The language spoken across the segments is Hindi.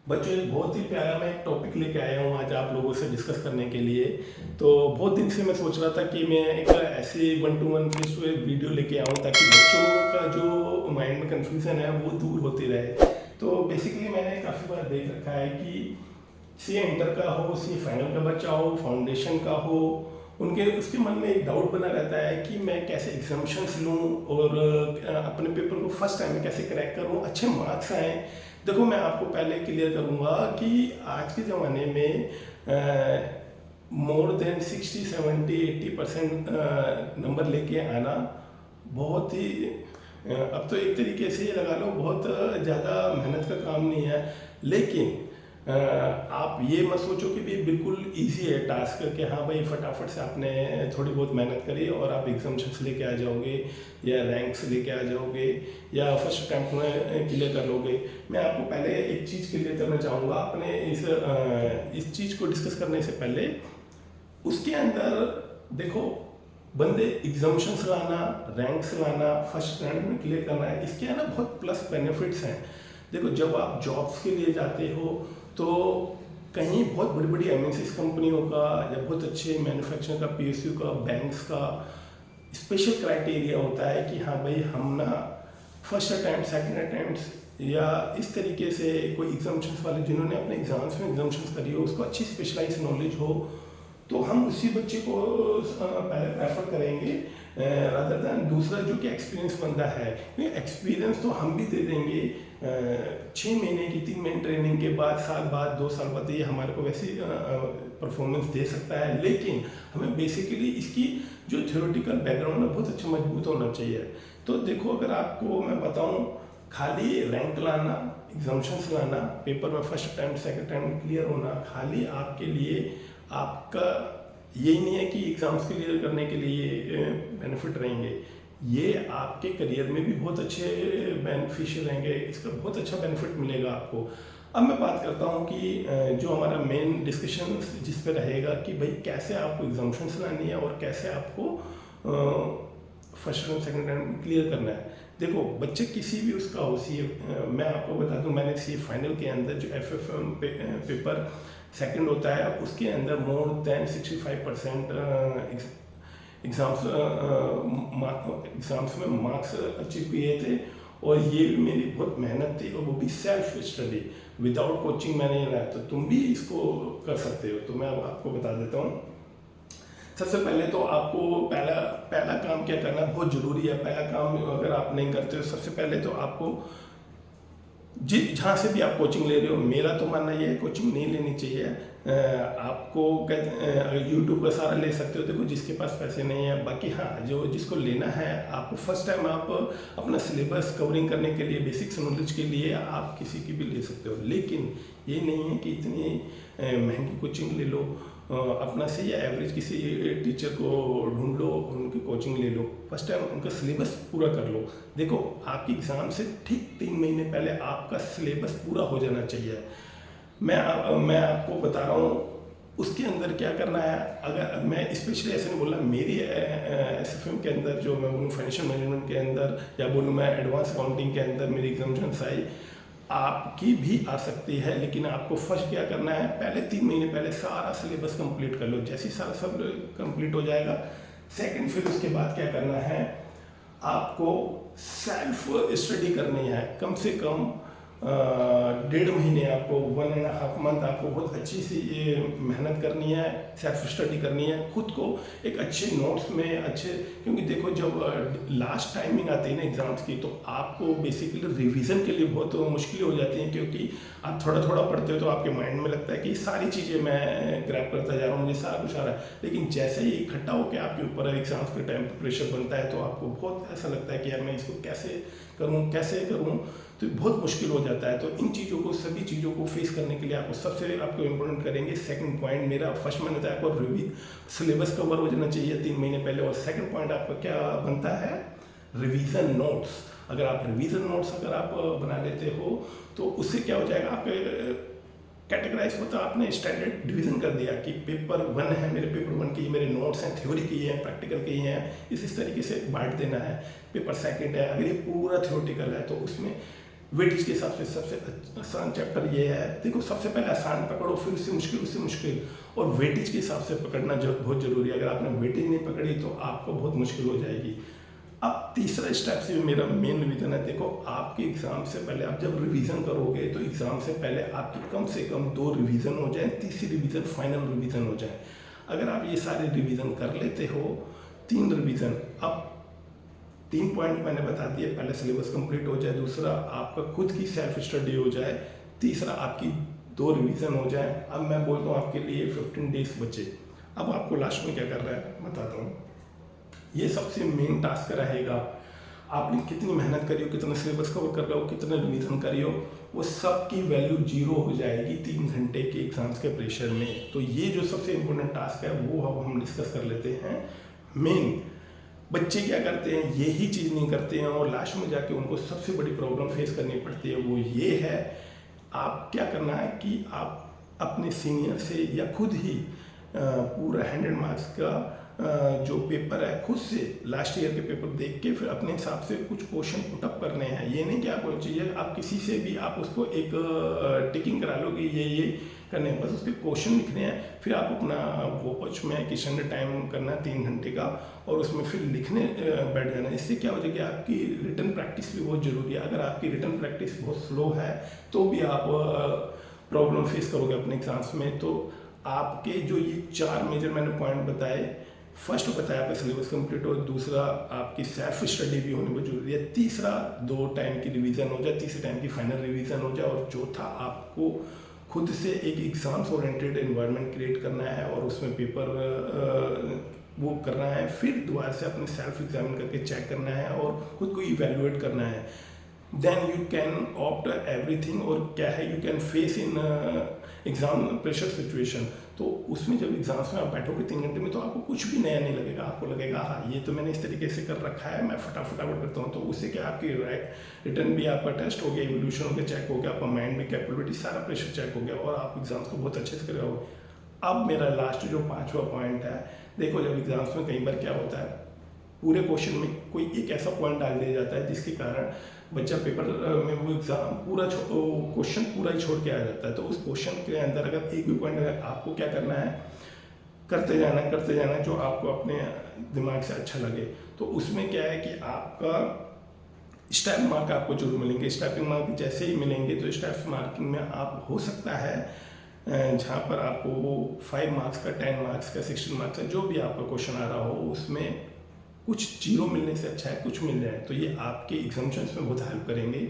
बच्चों, एक बहुत ही प्यारा मैं एक टॉपिक लेके आया हूँ आज आप लोगों से डिस्कस करने के लिए। तो बहुत दिन से मैं सोच रहा था कि मैं एक ऐसे one to one face to face video लेके आऊँ ताकि बच्चों का जो माइंड में कन्फ्यूज़न है वो दूर होती रहे। तो बेसिकली मैंने काफ़ी बार देख रखा है कि सी इंटर का हो, सी फाइनल का बच्चा हो, फाउंडेशन का हो, उनके उसके मन में एक डाउट बना रहता है कि मैं कैसे एग्जामिशंस लूँ और अपने पेपर को फर्स्ट टाइम में कैसे क्रैक करूँ, अच्छे मार्क्स आएँ। देखो, मैं आपको पहले क्लियर करूँगा कि आज के ज़माने में मोर देन 60 70 80% नंबर लेके आना बहुत ही अब तो एक तरीके से ये लगा लो बहुत ज़्यादा मेहनत का काम नहीं है। लेकिन आप ये मत सोचो कि भी बिल्कुल इजी है टास्क कि हाँ भाई फटाफट से आपने थोड़ी बहुत मेहनत करी और आप एग्जामिशंस लेके आ जाओगे या रैंक्स लेके आ जाओगे या फर्स्ट अटैम्प्ट में क्लियर कर लोगे। मैं आपको पहले एक चीज़ क्लियर करना चाहूँगा अपने इस चीज़ को डिस्कस करने से पहले। उसके अंदर देखो, बंदे एग्जामिशंस लाना, रैंक्स लाना, फर्स्ट रैंक में क्लियर करना है, इसके है ना बहुत प्लस बेनिफिट्स हैं। देखो, जब आप जॉब्स के लिए जाते हो तो कहीं बहुत बड़ी बड़ी एमएनसीज कंपनियों का या बहुत अच्छे मैन्युफैक्चरिंग का, पीएसयू का, बैंक्स का स्पेशल क्राइटेरिया होता है कि हाँ भाई हम ना फर्स्ट अटैम्प्ट, सेकंड अटैम्प्ट या इस तरीके से कोई एग्जामिशंस वाले जिन्होंने अपने एग्जाम्स में एग्जामिशंस करी हो, उसको अच्छी स्पेशलाइज नॉलेज हो, तो हम उसी बच्चे को पहले प्रेफर करेंगे रादर दैन दूसरा जो कि एक्सपीरियंस बंदा है। क्योंकि एक्सपीरियंस तो हम भी दे देंगे 6 महीने की, 3 महीने ट्रेनिंग के बाद, साल बाद, 2 साल बाद ये हमारे को वैसी परफॉर्मेंस दे सकता है। लेकिन हमें बेसिकली इसकी जो थ्योरेटिकल बैकग्राउंड है बहुत अच्छा मजबूत होना चाहिए। तो देखो, अगर आपको मैं बताऊँ, खाली रैंक लाना, एग्जामिशंस लाना, पेपर में first attempt, second attempt clear होना खाली आपके लिए, आपका यही नहीं है कि एग्ज़ाम्स क्लियर करने के लिए बेनिफिट रहेंगे, ये आपके करियर में भी बहुत अच्छे बेनिफिशियल रहेंगे, इसका बहुत अच्छा बेनिफिट मिलेगा आपको। अब मैं बात करता हूँ कि जो हमारा मेन डिस्कशन जिस पे रहेगा कि भाई कैसे आपको एग्जामिशंस लानी है और कैसे आपको first rank, second rank clear करना है। देखो, बच्चे किसी भी उसका हो, सी मैं आपको बता दूं, मैंने सी फाइनल के अंदर जो एफएफएम पेपर सेकंड होता है उसके अंदर मोर देन 65% एग्ज़ाम्स में मार्क्स अचीव किए थे। और ये भी मेरी बहुत मेहनत थी और वो भी सेल्फ स्टडी, विदाउट कोचिंग मैंने लाया। तो तुम भी इसको कर सकते हो। तो मैं अब आपको बता देता हूँ। सबसे पहले तो आपको पहला काम क्या करना बहुत ज़रूरी है। पहला काम अगर आप नहीं करते हो, सबसे पहले तो आपको जहाँ से भी आप कोचिंग ले रहे हो, मेरा तो मानना ये है कोचिंग नहीं लेनी चाहिए। आपको यूट्यूब का सारा ले सकते हो, देखो जिसके पास पैसे नहीं है। बाकी हाँ, जो जिसको लेना है, आपको फर्स्ट टाइम आप अपना सिलेबस कवरिंग करने के लिए, बेसिक्स नॉलेज के लिए आप किसी की भी ले सकते हो। लेकिन ये नहीं है कि इतनी महंगी कोचिंग ले लो, अपना से या एवरेज किसी टीचर को ढूंढ लो, उनकी कोचिंग ले लो, फर्स्ट टाइम उनका सिलेबस पूरा कर लो। देखो, आपकी एग्ज़ाम से ठीक 3 महीने पहले आपका सिलेबस पूरा हो जाना चाहिए। मैं आपको बता रहा हूँ उसके अंदर क्या करना है। अगर मैं स्पेशली ऐसे नहीं बोल रहा, मेरी एसएफएम के अंदर जो मैं बोलूँ, फाइनेंशियल मैनेजमेंट के अंदर या बोलूँ मैं एडवांस अकाउंटिंग के अंदर मेरी एग्जामिशंस आई, आपकी भी आ सकती है। लेकिन आपको फर्स्ट क्या करना है, पहले 3 महीने पहले सारा सिलेबस कंप्लीट कर लो। जैसे ही सारा सब कंप्लीट हो जाएगा, सेकंड फिर उसके बाद क्या करना है, आपको सेल्फ स्टडी करनी है। कम से कम 1.5 महीने, आपको 1.5 मंथ आपको बहुत अच्छी सी ये मेहनत करनी है, सेल्फ स्टडी करनी है, खुद को एक अच्छे नोट्स में अच्छे। क्योंकि देखो, जब लास्ट टाइमिंग आती है ना एग्ज़ाम्स की, तो आपको बेसिकली रिवीजन के लिए बहुत मुश्किल हो जाती हैं। क्योंकि आप थोड़ा थोड़ा पढ़ते हो तो आपके माइंड में लगता है कि सारी चीज़ें मैं ग्रैब करता जा रहा हूँ, मुझे सारा कुछ आ रहा है। लेकिन जैसे ही इकट्ठा होकर आपके ऊपर एग्ज़ाम्स के टाइम पर प्रेशर बनता है, तो आपको बहुत ऐसा लगता है कि यार मैं इसको कैसे करूँ, तो बहुत मुश्किल हो जाता है। तो इन चीज़ों को, सभी चीज़ों को फेस करने के लिए आपको इम्पोर्टेंट करेंगे। सेकंड पॉइंट मेरा, फर्स्ट मैंने बताया आपको सिलेबस कवर हो जाना चाहिए 3 महीने पहले। और सेकंड पॉइंट आपका क्या बनता है, रिवीजन नोट्स। अगर आप रिवीजन नोट्स अगर आप बना लेते हो, तो उससे क्या हो जाएगा, आपके कैटेगराइज होता, आपने स्टैंडर्ड डिवीजन कर दिया कि पेपर 1 है, मेरे पेपर 1 के ये मेरे नोट्स हैं, थ्योरी के हैं, प्रैक्टिकल के ही हैं, इस तरीके से बांट देना है। पेपर सेकंड है, अगर ये पूरा थ्योरेटिकल है तो उसमें वेटेज के हिसाब से सबसे आसान चैप्टर ये है। देखो सबसे पहले आसान पकड़ो, फिर उससे मुश्किल, और वेटेज के हिसाब से पकड़ना बहुत जरूरी है। अगर आपने वेटेज नहीं पकड़ी तो आपको बहुत मुश्किल हो जाएगी। अब तीसरा स्टेप से मेरा मेन रिवीजन है। देखो आपके एग्जाम से पहले आप जब रिवीजन करोगे तो एग्जाम से पहले आपकी कम से कम 2 रिवीजन हो जाए, तीसरी रिवीजन फाइनल रिवीजन हो जाए। अगर आप ये सारे रिवीजन कर लेते हो, 3 रिवीजन, अब 3 पॉइंट मैंने बता दिए, पहले सिलेबस कंप्लीट हो जाए, दूसरा आपका खुद की सेल्फ स्टडी हो जाए, तीसरा आपकी 2 रिवीजन हो जाए। अब मैं बोलता हूँ आपके लिए 15 डेज बचे। अब आपको लास्ट में क्या करना है बताता हूँ। ये सबसे मेन टास्क रहेगा, आपने कितनी मेहनत करी हो, कितना सिलेबस कवर कर रहे हो, कितना रिवीजन करी हो, वो सब की वैल्यू 0 हो जाएगी 3 घंटे के एग्जाम्स के प्रेशर में। तो ये जो सबसे इम्पोर्टेंट टास्क है वो अब हम डिस्कस कर लेते हैं। मेन बच्चे क्या करते हैं, यही चीज़ नहीं करते हैं और लास्ट में जाके उनको सबसे बड़ी प्रॉब्लम फेस करनी पड़ती है। वो ये है, आप क्या करना है कि आप अपने सीनियर से या खुद ही पूरा 100 मार्क्स का जो पेपर है खुद से लास्ट ईयर के पेपर देख के फिर अपने हिसाब से कुछ क्वेश्चन पुटअप करने हैं। ये नहीं कि आपको चाहिए आप किसी से भी आप उसको एक टिकिंग करा लो कि ये करने हैं, बस उसके क्वेश्चन लिखने हैं। फिर आप अपना वॉच में किचन टाइम करना है 3 घंटे का और उसमें फिर लिखने बैठ जाना है। इससे क्या हो जाएगी, आपकी रिटन प्रैक्टिस भी बहुत ज़रूरी है। अगर आपकी रिटन प्रैक्टिस बहुत स्लो है तो भी आप प्रॉब्लम फेस करोगे अपने एग्जाम्स में। तो आपके जो ये 4 मेजर मैंने पॉइंट बताए, फर्स्ट बताया आपका सिलेबस कंप्लीट हो, दूसरा आपकी सेल्फ स्टडी भी होनी बहुत जरूरी है, तीसरा 2 टाइम की रिवीजन हो जाए, तीसरे टाइम की फाइनल रिवीजन हो जाए, और चौथा आपको खुद से एक एग्जाम्स ओरिएंटेड एनवायरनमेंट क्रिएट करना है और उसमें पेपर वो करना है। फिर दोबारा से अपने सेल्फ एग्जामिन करके चेक करना है और खुद को इवेल्युएट करना है। Then you can opt everything, और क्या है you can face in exam pressure situation. तो उसमें जब एग्जाम्स में आप बैठोगे 3 घंटे में तो आपको कुछ भी नया नहीं लगेगा। आपको लगेगा हाँ ये तो मैंने इस तरीके से कर रखा है, मैं फटाफट करता हूँ। तो उससे क्या आपकी रिटर्न भी आपका टेस्ट हो गया, एवोल्यूशन हो गया, चेक हो गया, आपका माइंड में कैपेबिलिटी सारा प्रेशर चेक हो गया और आप एग्जाम्स को बहुत अच्छे से कर रहे। अब मेरा लास्ट जो 5वां पॉइंट है, देखो जब एग्जाम्स में कई बार क्या होता है, पूरे क्वेश्चन में कोई एक ऐसा पॉइंट डाल दिया जाता है जिसके कारण बच्चा पेपर में वो एग्जाम पूरा क्वेश्चन पूरा ही छोड़ के आ जाता है। तो उस क्वेश्चन के अंदर अगर एक भी पॉइंट, अगर आपको क्या करना है, करते जाना जो आपको अपने दिमाग से अच्छा लगे। तो उसमें क्या है कि आपका स्टेप मार्क आपको जरूर मिलेंगे। स्टेपिंग मार्क जैसे ही मिलेंगे तो स्टेप मार्किंग में आप हो सकता है जहाँ पर आपको वो 5 मार्क्स का, 10 मार्क्स का, 16 मार्क्स का जो भी आपका क्वेश्चन आ रहा हो उसमें कुछ 0 मिलने से अच्छा है कुछ मिल जाए। तो ये आपके एग्जाम्शंस में बहुत हेल्प करेंगे।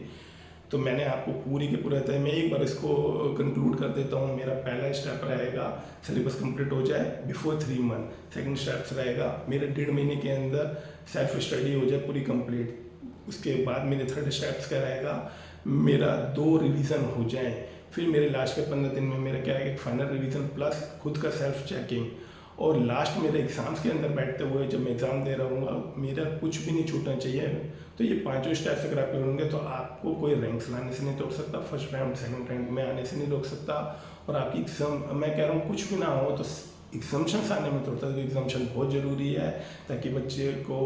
तो मैंने आपको पूरी के पूरा बताया, मैं एक बार इसको कंक्लूड कर देता हूँ। मेरा पहला स्टेप रहेगा सिलेबस कंप्लीट हो जाए बिफोर 3 मंथ। सेकंड स्टेप रहेगा मेरे 1.5 महीने के अंदर सेल्फ स्टडी हो जाए पूरी कंप्लीट। उसके बाद मेरे थर्ड स्टेप्स क्या रहेगा, मेरा 2 रिवीजन हो जाए। फिर मेरे लास्ट के 15 दिन में मेरा क्या है कि फाइनल रिवीजन प्लस खुद का सेल्फ चेकिंग, और लास्ट मेरे एग्जाम्स के अंदर बैठते हुए जब मैं एग्ज़ाम दे रहा हूँ मेरा कुछ भी नहीं छूटना चाहिए। तो ये 5 स्टेप्स अगर आप करेंगे तो आपको कोई रैंक्स लाने से नहीं रोक सकता, फर्स्ट रैंक सेकंड रैंक में आने से नहीं रोक सकता, और आपकी एग्जाम मैं कह रहा हूँ कुछ भी ना हो तो एग्जाम्शन आने में तोड़ता है। तो एग्जाम्शन बहुत ज़रूरी है ताकि बच्चे को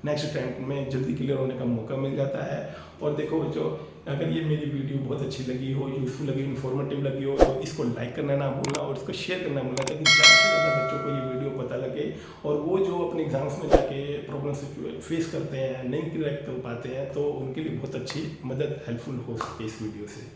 नेक्स्ट अटैम्प्ट में जल्दी क्लियर होने का मौका मिल जाता है। और देखो बच्चों, अगर ये मेरी वीडियो बहुत अच्छी लगी हो, यूजफुल लगी, इन्फॉर्मेटिव लगी हो तो इसको लाइक करना ना भूलना और इसको शेयर करना भूलना ताकि ज़्यादा से ज़्यादा बच्चों को ये वीडियो पता लगे और वो जो अपने एग्जाम्स में जाके प्रॉब्लम फेस करते हैं, नहीं क्रैक कर पाते हैं, तो उनके लिए बहुत अच्छी मदद हेल्पफुल हो सके इस वीडियो से।